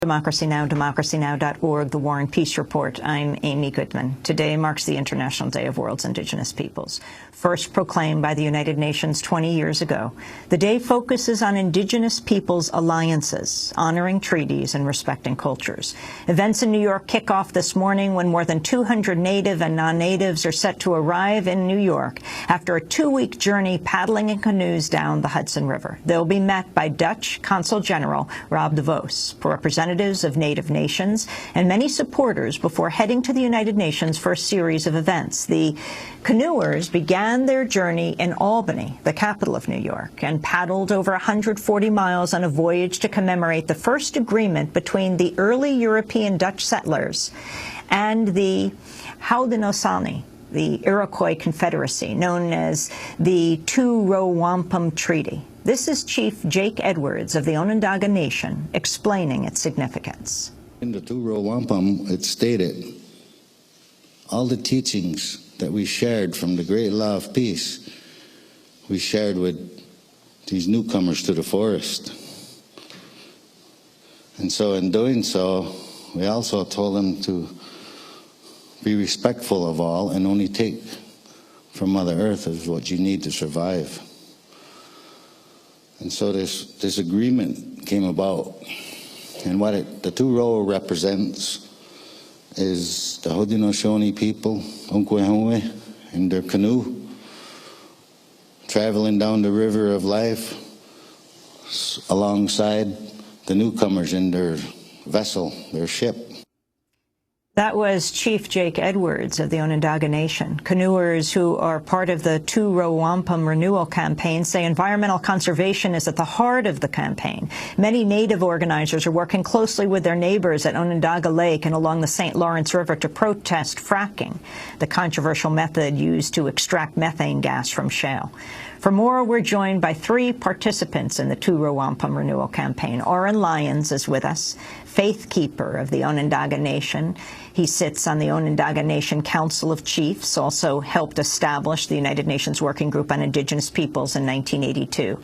Democracy Now!, democracynow.org, The War and Peace Report. I'm Amy Goodman. Today marks the International Day of World's Indigenous Peoples. First proclaimed by the United Nations 20 years ago, the day focuses on Indigenous peoples' alliances, honoring treaties and respecting cultures. Events in New York kick off this morning when more than 200 Native and non-Natives are set to arrive in New York after a two-week journey paddling in canoes down the Hudson River. They'll be met by Dutch Consul General Rob de Vos, representatives of Native nations, and many supporters before heading to the United Nations for a series of events. The canoers began their journey in Albany, the capital of New York, and paddled over 140 miles on a voyage to commemorate the first agreement between the early European Dutch settlers and the Haudenosaunee, the Iroquois Confederacy, known as the Two-Row Wampum Treaty. This is Chief Jake Edwards of the Onondaga Nation explaining its significance. In the Two-Row Wampum, it stated, all the teachings that we shared from the great law of peace, we shared with these newcomers to the forest. And so in doing so, we also told them to be respectful of all and only take from Mother Earth is what you need to survive. And so this agreement came about. And what the two-row represents is the Haudenosaunee people, Onkwehowe, in their canoe, traveling down the river of life alongside the newcomers in their vessel, their ship. That was Chief Jake Edwards of the Onondaga Nation. Canoers who are part of the Two-Row Wampum Renewal Campaign say environmental conservation is at the heart of the campaign. Many Native organizers are working closely with their neighbors at Onondaga Lake and along the St. Lawrence River to protest fracking, the controversial method used to extract methane gas from shale. For more, we're joined by three participants in the Two-Row Wampum Renewal Campaign. Oren Lyons is with us, faith keeper of the Onondaga Nation. He sits on the Onondaga Nation Council of Chiefs, also helped establish the United Nations Working Group on Indigenous Peoples in 1982.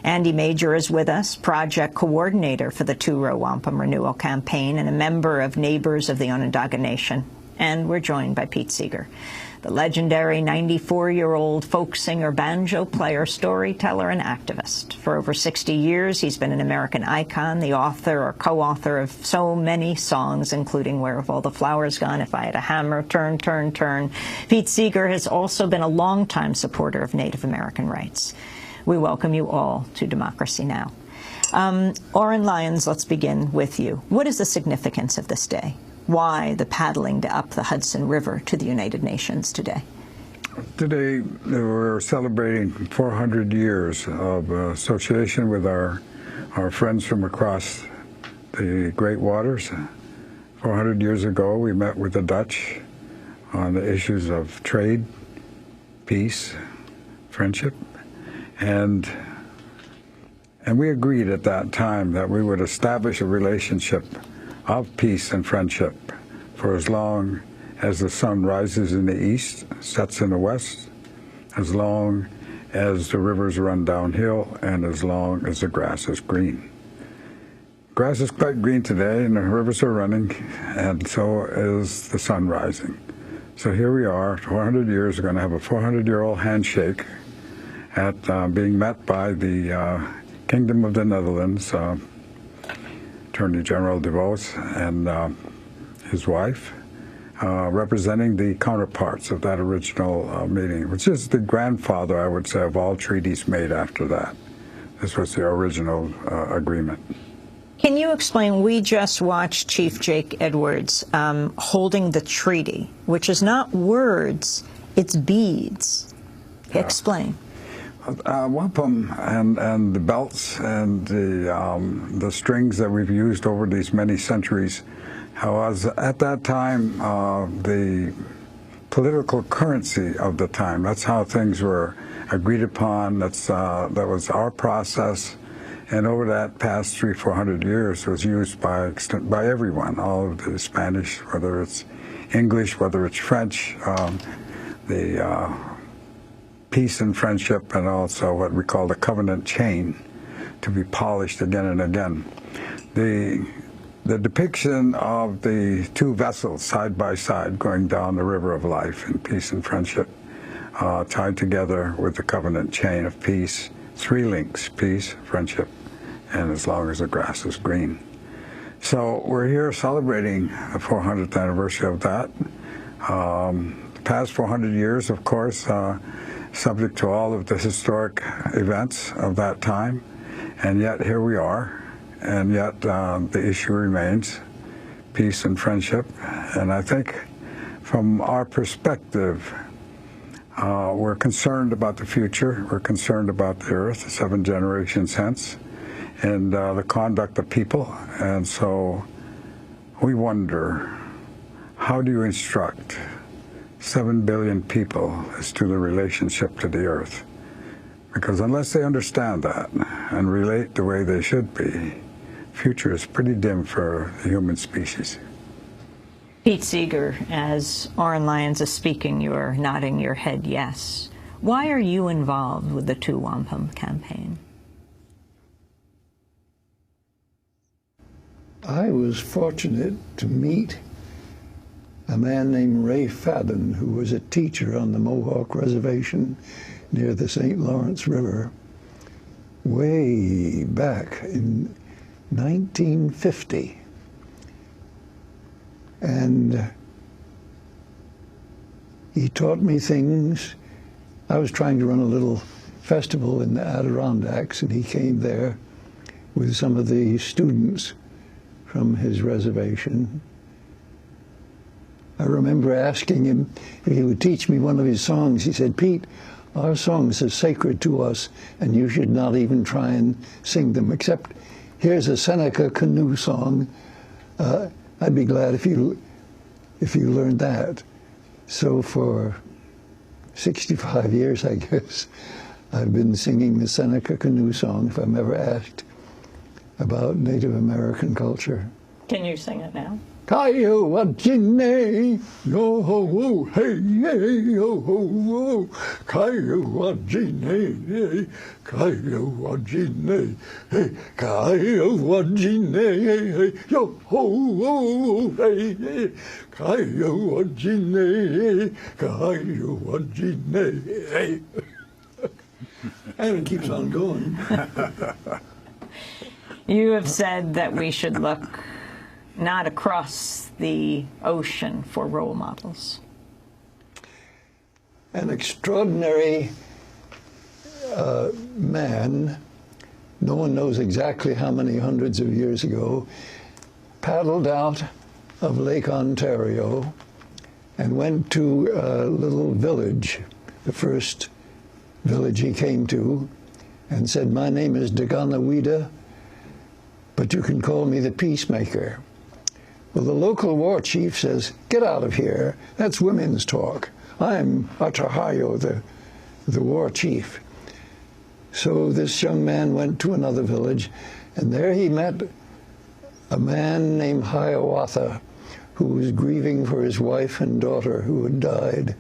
Andy Major is with us, project coordinator for the Two-Row Wampum Renewal Campaign and a member of Neighbors of the Onondaga Nation. And we're joined by Pete Seeger, the legendary 94-year-old folk singer, banjo player, storyteller, and activist. For over 60 years, he's been an American icon, the author or co-author of so many songs, including Where Have All the Flowers Gone, If I Had a Hammer, Turn, Turn, Turn. Pete Seeger has also been a longtime supporter of Native American rights. We welcome you all to Democracy Now! Oren Lyons, let's begin with you. What is the significance of this day? Why the paddling up the Hudson River to the United Nations today? Today, we're celebrating 400 years of association with our friends from across the Great Waters. 400 years ago, we met with the Dutch on the issues of trade, peace, friendship, and we agreed at that time that we would establish a relationship of peace and friendship for as long as the sun rises in the east, sets in the west, as long as the rivers run downhill, and as long as the grass is green. Grass is quite green today, and the rivers are running, and so is the sun rising. So here we are, 400 years, we're going to have a 400-year-old handshake at being met by the Kingdom of the Netherlands, Attorney General de Vos and his wife, representing the counterparts of that original meeting, which is the grandfather, I would say, of all treaties made after that. This was the original agreement. Can you explain, we just watched Chief Jake Edwards holding the treaty, which is not words, it's beads. Yeah. Explain. Wampum and the belts and the strings that we've used over these many centuries was at that time the political currency of the time. That's how things were agreed upon. That was our process, and over that past 300-400 years, it was used by everyone, all of the Spanish, whether it's English, whether it's French, the peace and friendship, and also what we call the covenant chain, to be polished again and again. The the depiction of the two vessels side by side going down the river of life in peace and friendship, tied together with the covenant chain of peace, 3 links: peace, friendship, and as long as the grass is green. So we're here celebrating the 400th anniversary of that. The past 400 years, of course, subject to all of the historic events of that time, and yet here we are, and yet the issue remains peace and friendship. And I think from our perspective, we're concerned about the future, we're concerned about the earth 7 generations hence, and the conduct of people. And so we wonder, how do you instruct 7 billion people as to the relationship to the earth? Because unless they understand that and relate the way they should be, future is pretty dim for the human species. Pete Seeger, as Oren Lyons is speaking, you're nodding your head yes. Why are you involved with the 2 Wampum campaign? I was fortunate to meet a man named Ray Fadden, who was a teacher on the Mohawk Reservation near the St. Lawrence River way back in 1950. And he taught me things. I was trying to run a little festival in the Adirondacks, and he came there with some of the students from his reservation. I remember asking him if he would teach me one of his songs. He said, "Pete, our songs are sacred to us, and you should not even try and sing them, except here's a Seneca canoe song. I'd be glad if you learned that." So for 65 years, I guess, I've been singing the Seneca canoe song if I'm ever asked about Native American culture. Can you sing it now? Kayo wajine, yo ho, hey, hey, yo ho, kayo wajine, kayo wajine, hey, kayo wajine, hey, yo ho, hey, hey, kayo wajine, kayo wajine, hey. And it keeps on going. You have said that we should look not across the ocean for role models. An extraordinary man, no one knows exactly how many hundreds of years ago, paddled out of Lake Ontario and went to a little village, the first village he came to, and said, "My name is Daganawida, but you can call me the peacemaker." Well, the local war chief says, "Get out of here. That's women's talk. I'm Atahayo, the war chief." So this young man went to another village, and there he met a man named Hiawatha, who was grieving for his wife and daughter who had died.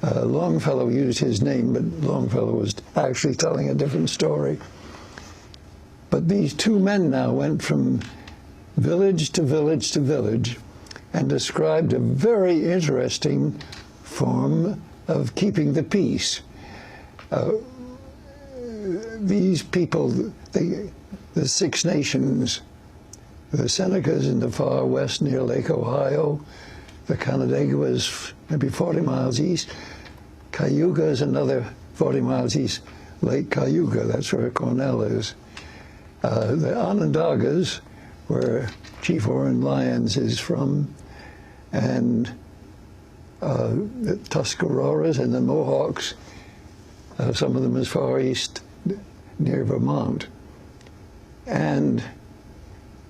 Longfellow used his name, but Longfellow was actually telling a different story. But these 2 men now went from village to village to village and described a very interesting form of keeping the peace. These people, the 6 nations, the Senecas in the far west near Lake Ohio, the Onondaga is maybe 40 miles east, Cayuga is another 40 miles east, Lake Cayuga, that's where Cornell is. The Onondagas, where Chief Oren Lyons is from, and the Tuscaroras and the Mohawks, some of them as far east near Vermont. And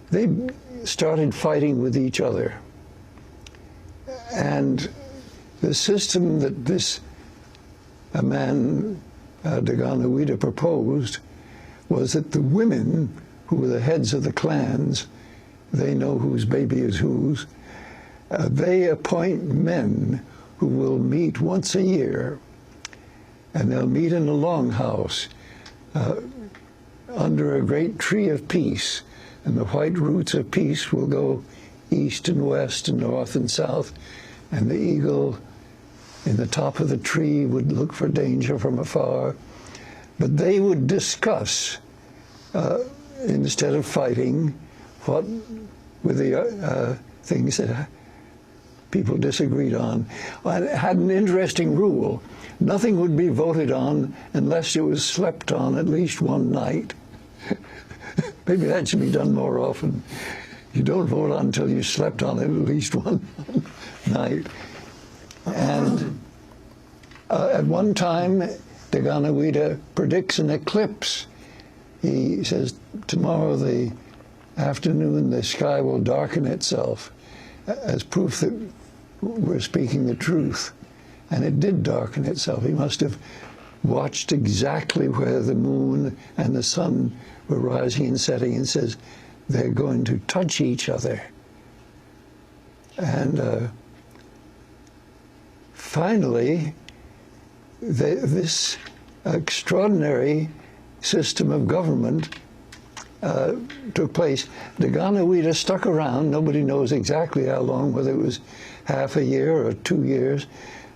they started fighting with each other. And the system that this man, Daganawida, proposed was that the women, who were the heads of the clans, they know whose baby is whose, they appoint men who will meet once a year, and they'll meet in a longhouse under a great tree of peace and the white roots of peace will go east and west and north and south, and the eagle in the top of the tree would look for danger from afar. But they would discuss, instead of fighting, what were the things that people disagreed on. I had an interesting rule. Nothing would be voted on unless it was slept on at least one night. Maybe that should be done more often. You don't vote on until you slept on it at least one night. And at one time, Daganawida predicts an eclipse. He says, tomorrow the afternoon the sky will darken itself as proof that we're speaking the truth. And it did darken itself. He must have watched exactly where the moon and the sun were rising and setting, and says they're going to touch each other. And finally, this extraordinary system of government took place. Daganawida stuck around. Nobody knows exactly how long, whether it was half a year or 2 years,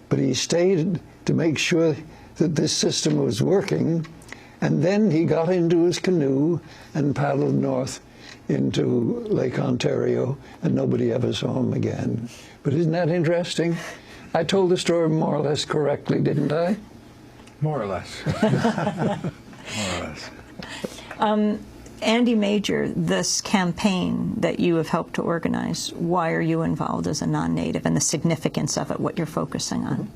but he stayed to make sure that this system was working. And then he got into his canoe and paddled north into Lake Ontario, and nobody ever saw him again. But isn't that interesting? I told the story more or less correctly, didn't I? More or less. More or less. Andy Major, this campaign that you have helped to organize, why are you involved as a non-native, and the significance of it, what you're focusing on?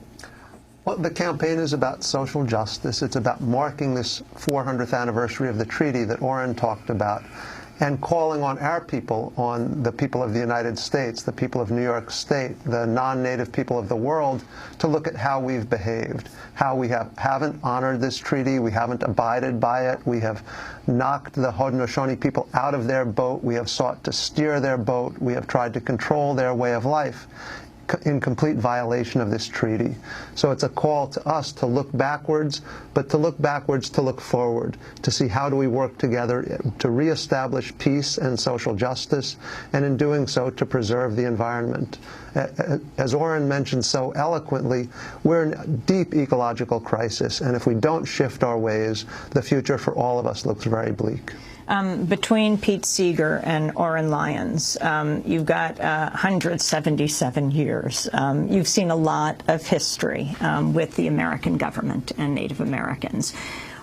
Well, the campaign is about social justice. It's about marking this 400th anniversary of the treaty that Oren talked about, and calling on our people, on the people of the United States, the people of New York State, the non-native people of the world, to look at how we've behaved, how we haven't honored this treaty, we haven't abided by it, we have knocked the Haudenosaunee people out of their boat, we have sought to steer their boat, we have tried to control their way of life in complete violation of this treaty. So it's a call to us to look backwards, but to look backwards to look forward, to see how do we work together to reestablish peace and social justice, and in doing so to preserve the environment. As Oren mentioned so eloquently, we're in a deep ecological crisis, and if we don't shift our ways, the future for all of us looks very bleak. Between Pete Seeger and Oren Lyons, you've got 177 years. You've seen a lot of history with the American government and Native Americans.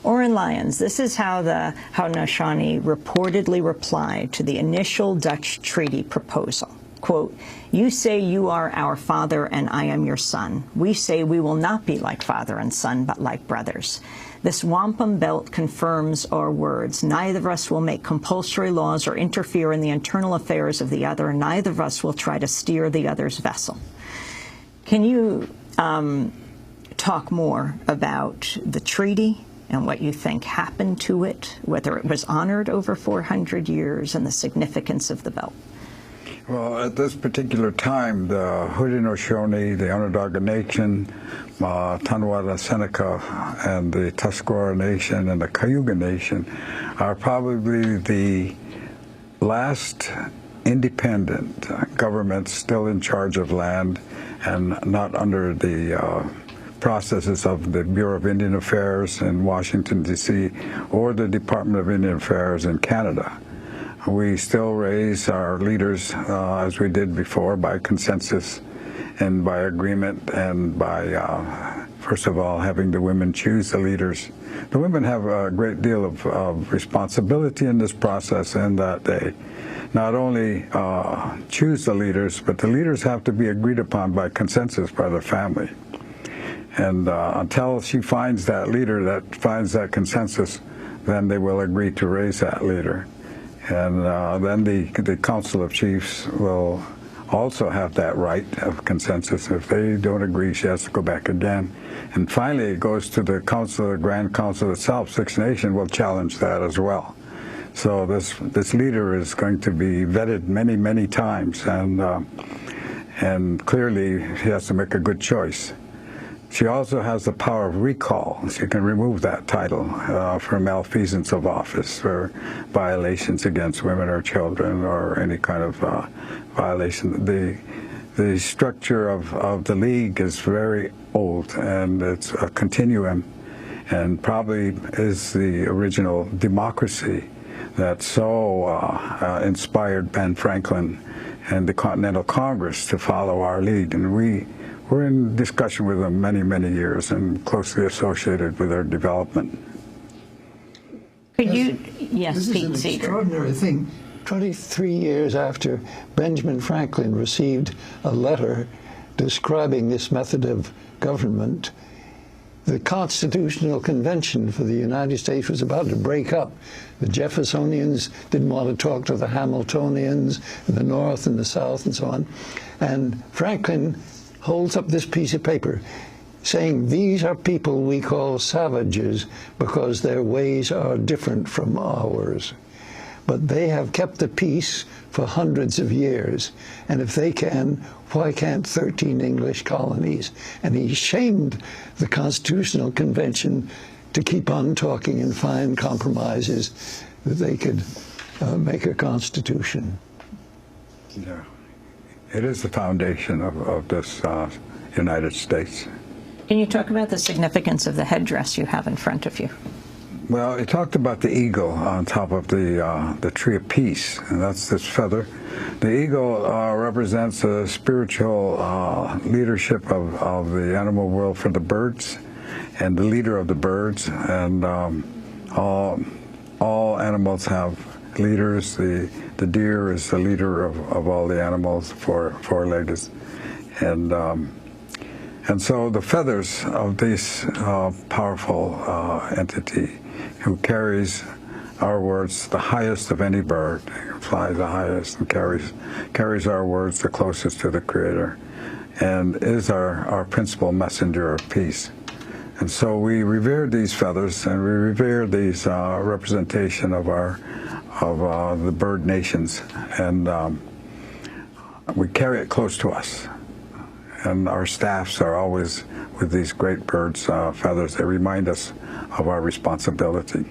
Oren Lyons, this is how the Haudenosaunee reportedly replied to the initial Dutch treaty proposal. Quote, "You say you are our father and I am your son. We say we will not be like father and son, but like brothers. This wampum belt confirms our words. Neither of us will make compulsory laws or interfere in the internal affairs of the other. Neither of us will try to steer the other's vessel." Can you talk more about the treaty and what you think happened to it, whether it was honored over 400 years, and the significance of the belt? Well, at this particular time, the Haudenosaunee, the Onondaga Nation, Tonawanda Seneca, and the Tuscarora Nation and the Cayuga Nation are probably the last independent governments still in charge of land and not under the processes of the Bureau of Indian Affairs in Washington, D.C., or the Department of Indian Affairs in Canada. We still raise our leaders, as we did before, by consensus and by agreement, and by, first of all, having the women choose the leaders. The women have a great deal of responsibility in this process, in that they not only choose the leaders, but the leaders have to be agreed upon by consensus by the family. And until she finds that leader that finds that consensus, then they will agree to raise that leader. And then the Council of Chiefs will also have that right of consensus. If they don't agree, she has to go back again. And finally, it goes to the Council, the Grand Council itself. Six Nations will challenge that as well. So this leader is going to be vetted many, many times, and clearly he has to make a good choice. She also has the power of recall. She can remove that title for malfeasance of office, or violations against women or children, or any kind of violation. The structure of the League is very old, and it's a continuum, and probably is the original democracy that so inspired Ben Franklin and the Continental Congress to follow our lead. And we're in discussion with them many, many years and closely associated with their development. Could you, yes, this Pete is an Seeger. extraordinary thing. 23 years after Benjamin Franklin received a letter describing this method of government, the Constitutional Convention for the United States was about to break up. The Jeffersonians didn't want to talk to the Hamiltonians in the North and the South and so on. And Franklin holds up this piece of paper saying, these are people we call savages because their ways are different from ours. But they have kept the peace for hundreds of years. And if they can, why can't 13 English colonies? And he shamed the Constitutional Convention to keep on talking and find compromises that they could make a constitution. Yeah. It is the foundation of this United States. Can you talk about the significance of the headdress you have in front of you? Well, it talked about the eagle on top of the tree of peace, and that's this feather. The eagle represents a spiritual leadership of the animal world for the birds, and the leader of the birds. And all animals have leaders. The deer is the leader of all the animals, four-legged, and so the feathers of this powerful entity, who carries our words the highest of any bird, flies the highest and carries our words the closest to the Creator, and is our principal messenger of peace. And so we revere these feathers, and we revere these representation of the bird nations, and we carry it close to us. And our staffs are always with these great birds' feathers. They remind us of our responsibility.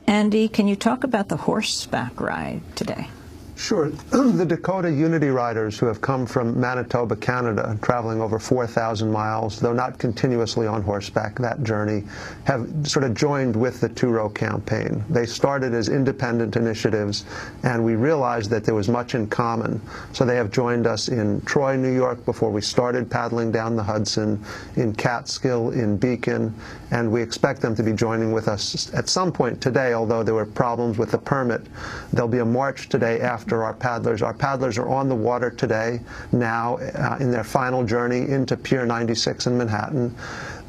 Andy, can you talk about the horseback ride today? Sure. The Dakota Unity Riders, who have come from Manitoba, Canada, traveling over 4,000 miles, though not continuously on horseback that journey, have sort of joined with the two-row campaign. They started as independent initiatives, and we realized that there was much in common. So they have joined us in Troy, New York, before we started paddling down the Hudson, in Catskill, in Beacon, and we expect them to be joining with us at some point today, although there were problems with the permit. There'll be a march today after our paddlers. Our paddlers are on the water today, now in their final journey into Pier 96 in Manhattan.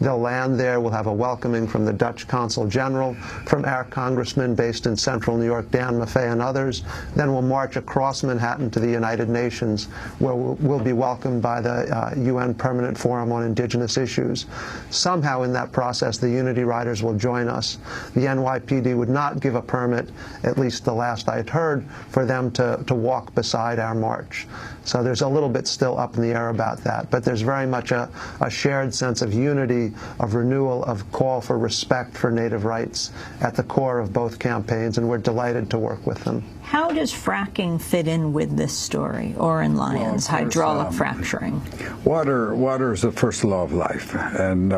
They'll land there. We'll have a welcoming from the Dutch Consul General, from our congressman based in central New York, Dan Maffei, and others. Then we'll march across Manhattan to the United Nations, where we'll be welcomed by the UN Permanent Forum on Indigenous Issues. Somehow in that process, the Unity Riders will join us. The NYPD would not give a permit, at least the last I'd heard, for them to walk beside our march. So there's a little bit still up in the air about that, but there's very much a shared sense of unity, of renewal, of call for respect for Native rights at the core of both campaigns, and we're delighted to work with them. How does fracking fit in with this story? Oren Lyons, Well, hydraulic fracturing. Water is the first law of life, and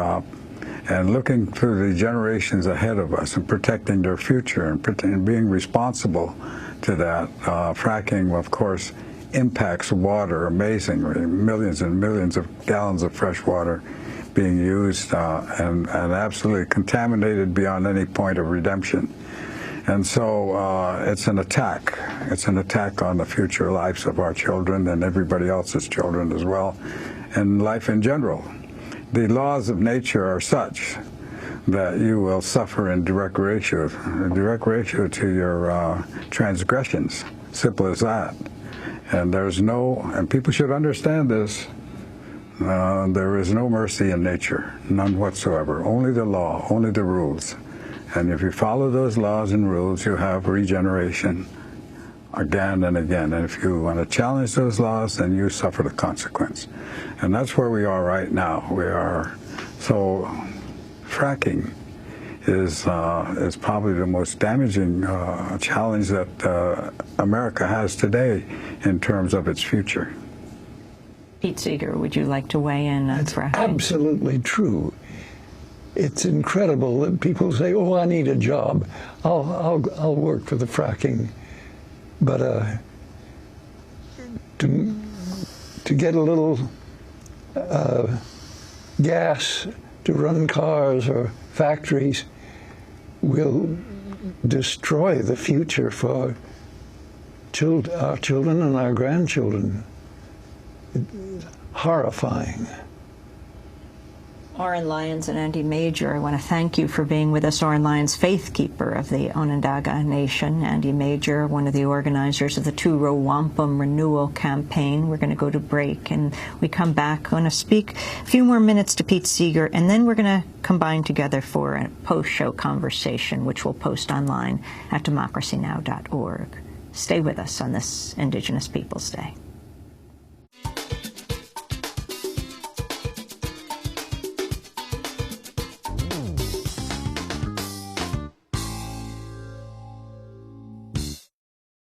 looking to the generations ahead of us and protecting their future and being responsible to that, fracking, of course, impacts water amazingly. Millions and millions of gallons of fresh water being used and absolutely contaminated beyond any point of redemption. And so it's an attack. It's an attack on the future lives of our children and everybody else's children as well, and life in general. The laws of nature are such that you will suffer in direct ratio to your transgressions. Simple as that. And and people should understand this, there is no mercy in nature, none whatsoever. Only the law, only the rules. And if you follow those laws and rules, you have regeneration again and again. And if you want to challenge those laws, then you suffer the consequence. And that's where we are right now. So fracking is probably the most damaging challenge that America has today in terms of its future. Pete Seeger, would you like to weigh in on That's fracking? absolutely true. It's incredible that people say, "Oh, I need a job. I'll work for the fracking," but to get a little gas to run cars or factories will destroy the future for our children and our grandchildren. It's horrifying. Oren Lyons and Andy Major, I want to thank you for being with us. Oren Lyons, faith keeper of the Onondaga Nation. Andy Major, one of the organizers of the Two-Row Wampum Renewal Campaign. We're going to go to break, and we come back. I'm going to speak a few more minutes to Pete Seeger, and then we're going to combine together for a post-show conversation, which we'll post online at democracynow.org. Stay with us on this Indigenous Peoples Day.